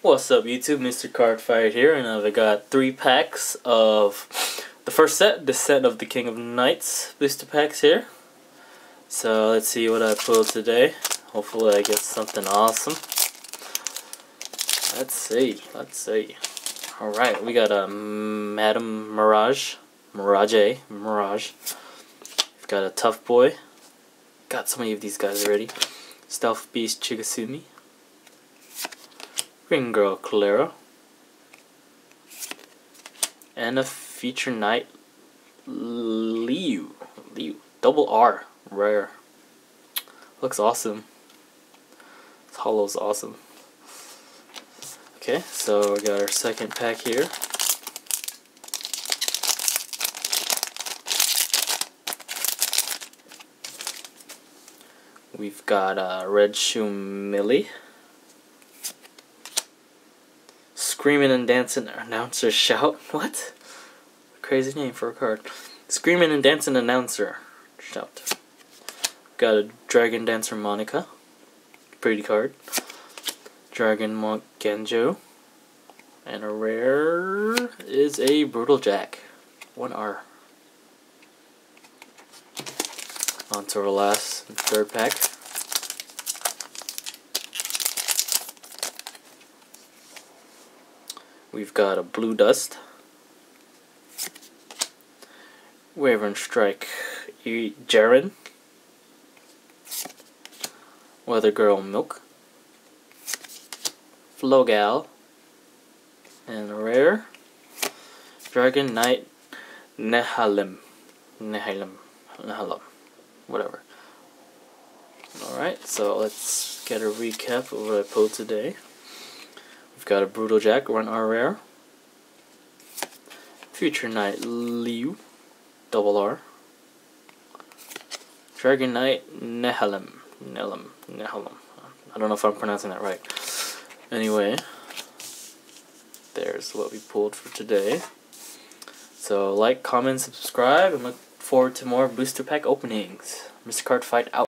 What's up YouTube, MrCardfight here, and I've got 3 packs of the first set, Descent of the King of Knights booster packs here. So let's see what I pulled today. Hopefully I get something awesome. Let's see. Alright, we got a Madam Mirage. We've got a Tough Boy. Got so many of these guys already. Stealth Beast Chigasumi. Green Girl Clara, and a Feature Knight Liu, double R, rare. Looks awesome. This holo's awesome. Okay, so we got our second pack here. We've got Red Shoe Millie. Screaming and Dancing Announcer Shout. What? Crazy name for a card. Screaming and Dancing Announcer Shout. Got a Dragon Dancer Monica. Pretty card. Dragon Monk Genjo. And a rare is a Brutal Jack. 1R. On to our last and third pack. We've got a Blue Dust, Wyvern Strike Jaren, Weather Girl Milk, Flogal, and a rare Dragon Knight Nehalem, whatever. Alright, so let's get a recap of what I pulled today. We've got a Brutal Jack, 1R rare. Feature Knight Liu, double R. Dragon Knight Nehalem. I don't know if I'm pronouncing that right. Anyway, there's what we pulled for today. So like, comment, subscribe, and look forward to more booster pack openings. MrCardfight out.